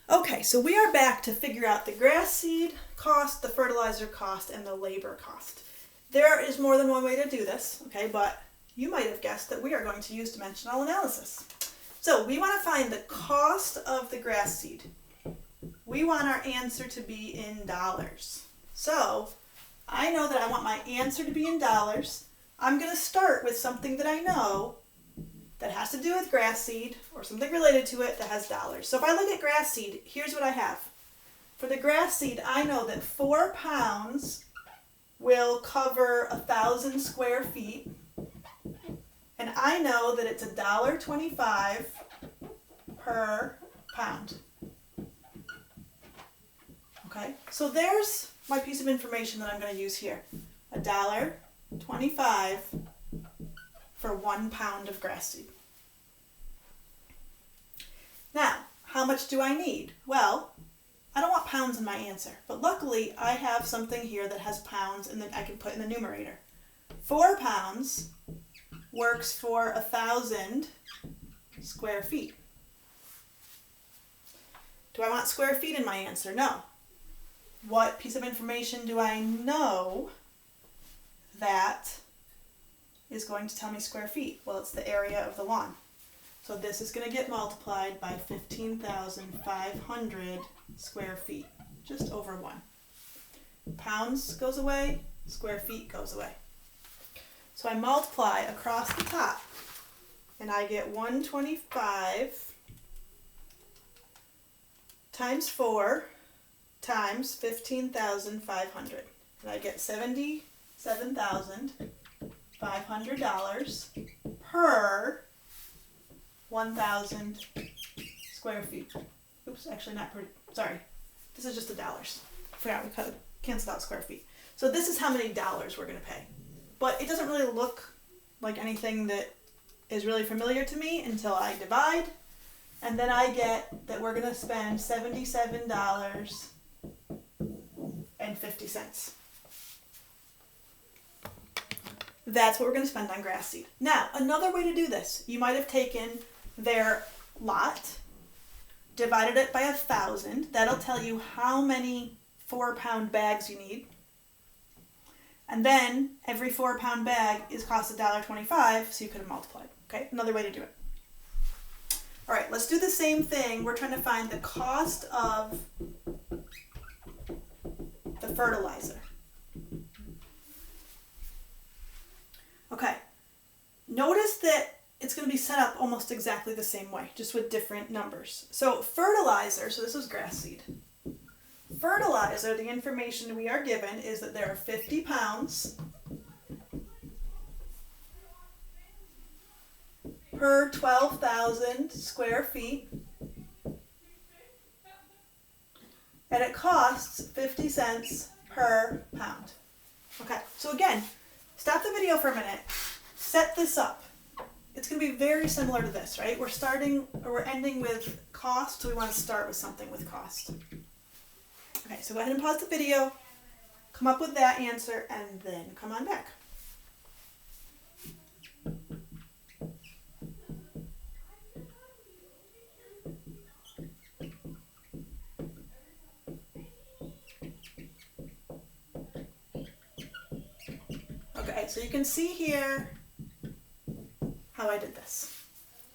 Okay, so we are back to figure out the grass seed cost, the fertilizer cost, and the labor cost. There is more than one way to do this, okay, but you might have guessed that we are going to use dimensional analysis. So we want to find the cost of the grass seed. We want our answer to be in dollars. So I know that I want my answer to be in dollars. I'm going to start with something that I know that has to do with grass seed or something related to it that has dollars. So if I look at grass seed, here's what I have. For the grass seed, I know that 4 pounds will cover 1,000 square feet. And I know that it's $1.25 per pound. Okay, so there's my piece of information that I'm going to use here. $1.25 for 1 pound of grass seed. Now, how much do I need? Well, I don't want pounds in my answer, but luckily I have something here that has pounds and that I can put in the numerator. 4 pounds works for 1,000 square feet. Do I want square feet in my answer? No. What piece of information do I know that is going to tell me square feet? Well, it's the area of the lawn. So this is going to get multiplied by 15,500 square feet, just over 1. Pounds goes away, square feet goes away. So I multiply across the top, and I get 125 times 4 times 15,500. And I get $77,500 per 1,000 square feet. Oops, actually not per, sorry. This is just the dollars. I forgot we canceled out square feet. So this is how many dollars we're going to pay. But it doesn't really look like anything that is really familiar to me until I divide. And then I get that we're going to spend $77.50. That's what we're going to spend on grass seed. Now, another way to do this, you might have taken their lot, divided it by 1,000. That'll tell you how many 4-pound bags you need. And then every 4-pound bag is cost $1.25, so you could have multiplied. Okay, another way to do it. All right, let's do the same thing. We're trying to find the cost of the fertilizer. Okay, notice that it's going to be set up almost exactly the same way, just with different numbers. So fertilizer, so this is grass seed. Fertilizer, the information we are given is that there are 50 pounds per 12,000 square feet, and it costs 50 cents per pound. Okay, so again, stop the video for a minute, set this up. It's going to be very similar to this, right? We're ending with cost, so we want to start with something with cost. Okay, so go ahead and pause the video, come up with that answer, and then come on back. Okay, so you can see here how I did this.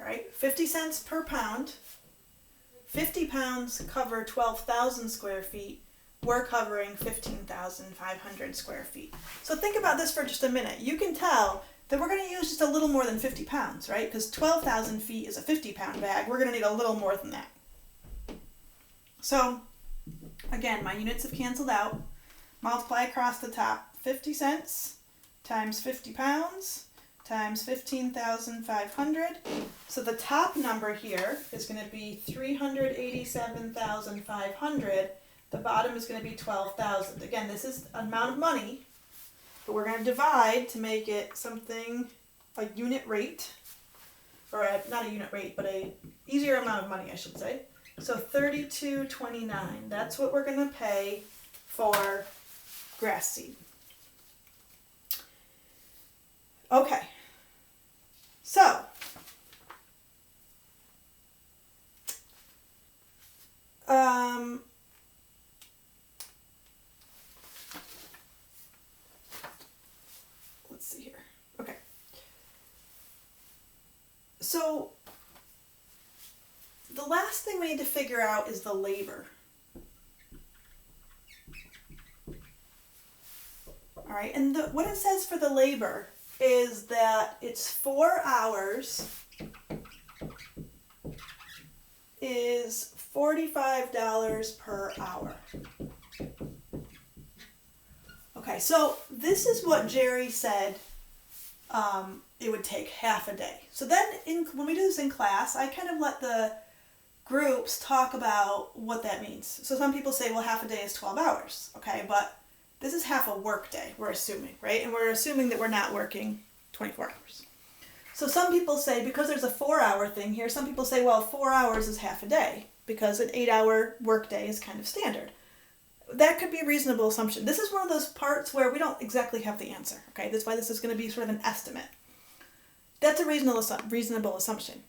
All right, 50 cents per pound. 50 pounds cover 12,000 square feet. We're covering 15,500 square feet. So think about this for just a minute. You can tell that we're going to use just a little more than 50 pounds, right? Because 12,000 feet is a 50-pound bag. We're going to need a little more than that. So, again, my units have canceled out. Multiply across the top. 50 cents times 50 pounds times 15,500. So the top number here is going to be 387,500. The bottom is going to be 12,000. Again, this is an amount of money, but we're going to divide to make it something, a unit rate, or not a unit rate, but a easier amount of money, I should say. So $32.29. That's what we're going to pay for grass seed. Okay. So, So the last thing we need to figure out is the labor. All right, and what it says for the labor is that it's 4 hours is $45 per hour. Okay, so this is what Jerry said it would take half a day. So then when we do this in class, I kind of let the groups talk about what that means. So some people say, well, half a day is 12 hours, okay, but this is half a work day, we're assuming, right? And we're assuming that we're not working 24 hours. So some people say, because there's a 4-hour thing here, some people say, well, 4 hours is half a day, because an 8-hour work day is kind of standard. That could be a reasonable assumption. This is one of those parts where we don't exactly have the answer, okay? That's why this is going to be sort of an estimate. That's a reasonable assumption.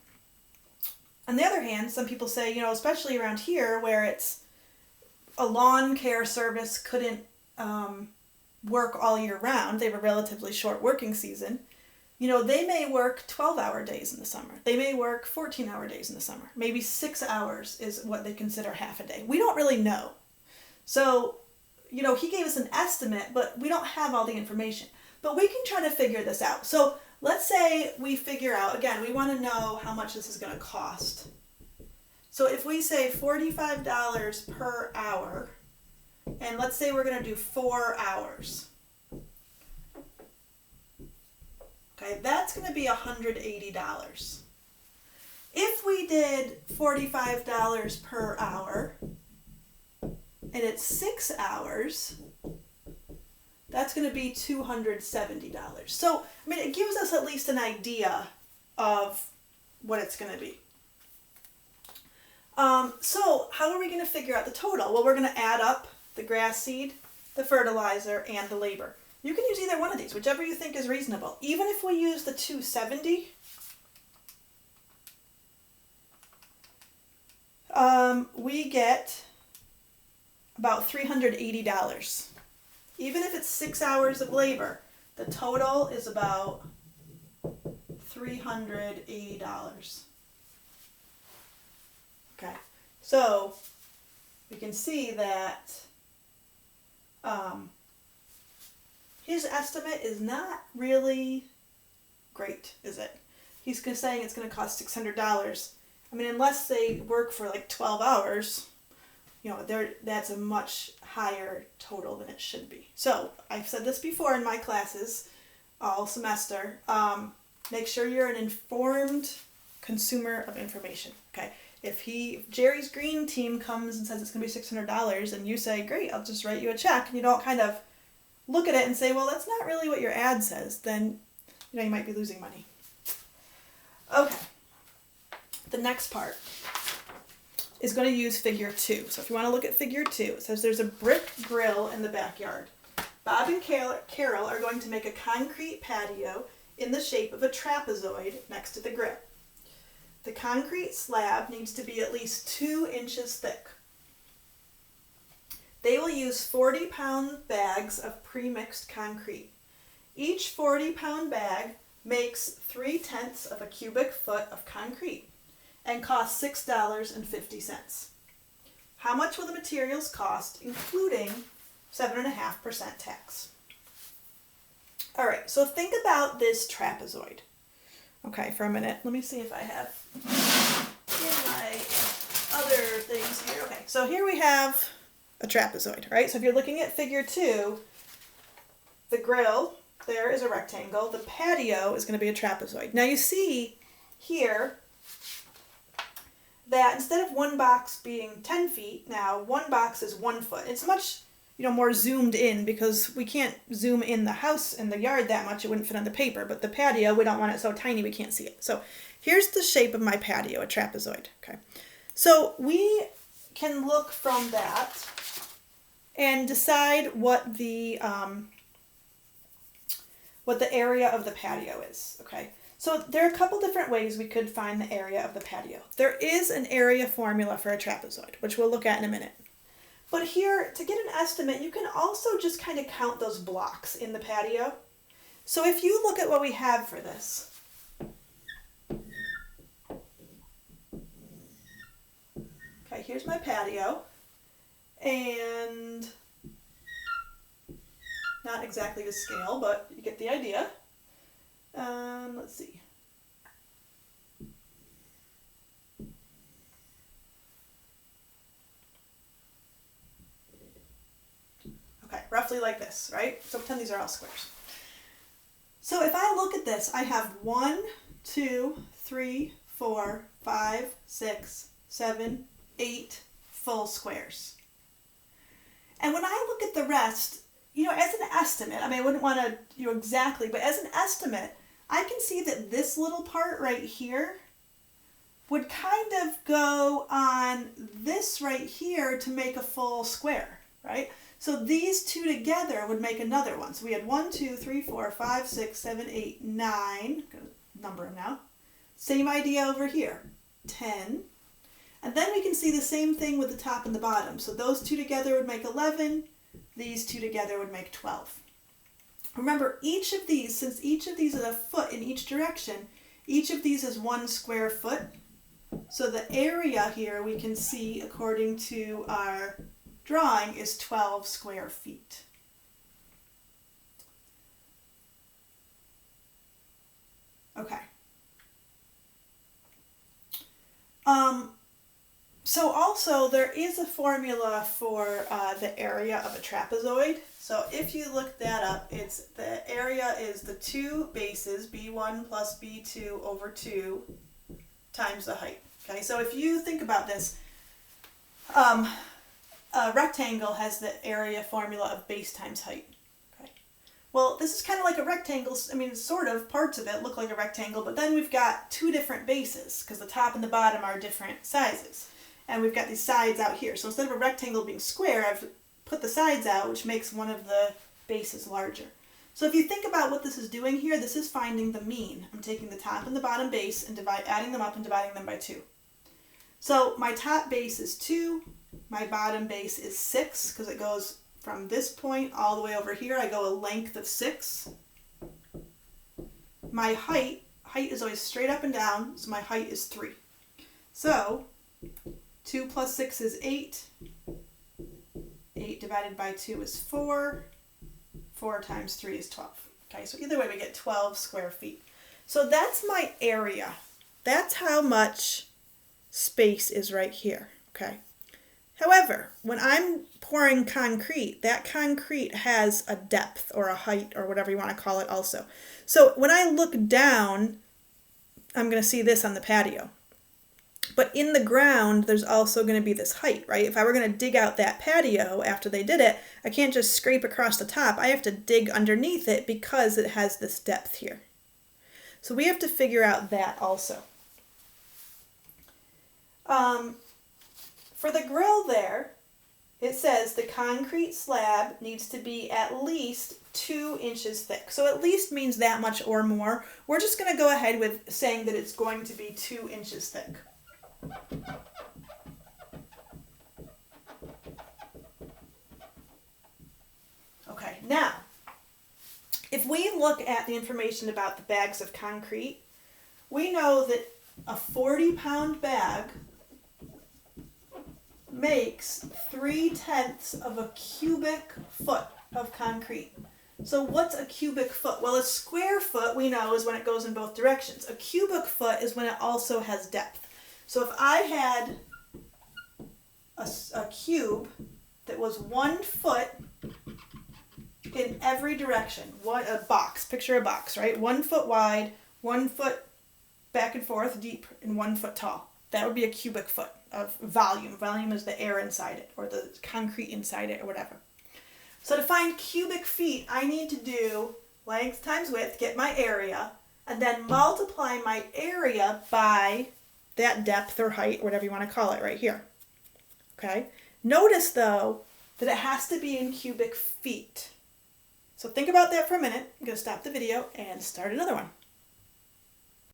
On the other hand, some people say, you know, especially around here where it's a lawn care service couldn't work all year round, they have a relatively short working season, you know, they may work 12-hour days in the summer. They may work 14-hour days in the summer. Maybe 6 hours is what they consider half a day. We don't really know. So, you know, he gave us an estimate, but we don't have all the information. But we can try to figure this out. So let's say we figure out, again, we want to know how much this is going to cost. So if we say $45 per hour, and let's say we're going to do 4 hours. Okay, that's going to be $180. If we did $45 per hour, and it's 6 hours, that's going to be $270. So, I mean, it gives us at least an idea of what it's going to be. So, how are we going to figure out the total? Well, we're going to add up the grass seed, the fertilizer, and the labor. You can use either one of these, whichever you think is reasonable. Even if we use the 270, we get about $380. Even if it's 6 hours of labor, the total is about $380. Okay, so we can see that his estimate is not really great, is it? He's saying it's going to cost $600. I mean, unless they work for like 12 hours, you know, that's a much higher total than it should be. So I've said this before in my classes all semester. Make sure you're an informed consumer of information. Okay, if Jerry's green team comes and says it's going to be $600, and you say, great, I'll just write you a check, and you don't kind of look at it and say, well, that's not really what your ad says, then you know you might be losing money. Okay, the next part is going to use figure 2. So if you want to look at figure 2, it says there's a brick grill in the backyard. Bob and Carol are going to make a concrete patio in the shape of a trapezoid next to the grill. The concrete slab needs to be at least 2 inches thick. They will use 40-pound bags of pre-mixed concrete. Each 40-pound bag makes 3/10 of a cubic foot of concrete and costs $6.50. How much will the materials cost, including 7.5% tax? All right, so think about this trapezoid. Okay, for a minute. Let me see if I have in my other things here. Okay, so here we have a trapezoid, right? So if you're looking at figure 2, the grill there is a rectangle. The patio is going to be a trapezoid. Now you see here that instead of one box being 10 feet, now one box is 1 foot. It's much, more zoomed in because we can't zoom in the house and the yard that much. It wouldn't fit on the paper, but the patio, we don't want it so tiny we can't see it. So here's the shape of my patio, a trapezoid. Okay, so we can look from that and decide what the area of the patio is. Okay, so there are a couple different ways we could find the area of the patio. There is an area formula for a trapezoid, which we'll look at in a minute. But here, to get an estimate, you can also just kind of count those blocks in the patio. So if you look at what we have for this, Okay, here's my patio, and not exactly to scale, but you get the idea. Let's see. Okay, roughly like this, right? So pretend these are all squares. So if I look at this, I have 1, 2, 3, 4, 5, 6, 7, 8 full squares. And when I look at the rest, as an estimate, I wouldn't want to, exactly, but as an estimate, I can see that this little part right here would kind of go on this right here to make a full square, right? So these two together would make another one. So we had 1, 2, 3, 4, 5, 6, 7, 8, 9. I'm going to number them now. Same idea over here, 10. And then we can see the same thing with the top and the bottom. So those two together would make 11. These two together would make 12. Remember, each of these, since each of these is a foot in each direction, each of these is 1 square foot. So the area here we can see, according to our drawing, is 12 square feet. Okay. So also there is a formula for the area of a trapezoid. So if you look that up, the area is the two bases, b1 plus b2 over 2 times the height. Okay, so if you think about this, a rectangle has the area formula of base times height. Okay. Well, this is kind of like a rectangle. Sort of, parts of it look like a rectangle, but then we've got two different bases because the top and the bottom are different sizes. And we've got these sides out here. So instead of a rectangle being square, I've put the sides out, which makes one of the bases larger. So if you think about what this is doing here, this is finding the mean. I'm taking the top and the bottom base and adding them up and dividing them by 2. So my top base is 2, my bottom base is 6, because it goes from this point all the way over here. I go a length of 6. My height is always straight up and down, so my height is 3. So 2 plus 6 is 8. 8 divided by 2 is 4. 4 times 3 is 12. Okay, so either way we get 12 square feet. So that's my area. That's how much space is right here. Okay. However, when I'm pouring concrete, that concrete has a depth or a height or whatever you want to call it also. So when I look down, I'm going to see this on the patio. But in the ground, there's also going to be this height, right? If I were going to dig out that patio after they did it, I can't just scrape across the top. I have to dig underneath it because it has this depth here. So we have to figure out that also. For the grill there, it says the concrete slab needs to be at least 2 inches thick. So at least means that much or more. We're just going to go ahead with saying that it's going to be 2 inches thick. Okay, now, if we look at the information about the bags of concrete, we know that a 40-pound bag makes 3/10 of a cubic foot of concrete. So what's a cubic foot? Well, a square foot we know is when it goes in both directions. A cubic foot is when it also has depth. So if I had a cube that was 1 foot in every direction, a box, picture a box, right? 1 foot wide, 1 foot back and forth deep, and 1 foot tall. That would be a cubic foot of volume. Volume is the air inside it, or the concrete inside it, or whatever. So to find cubic feet, I need to do length times width, get my area, and then multiply my area by that depth or height, whatever you want to call it, right here. Okay? Notice, though, that it has to be in cubic feet. So think about that for a minute. I'm going to stop the video and start another one.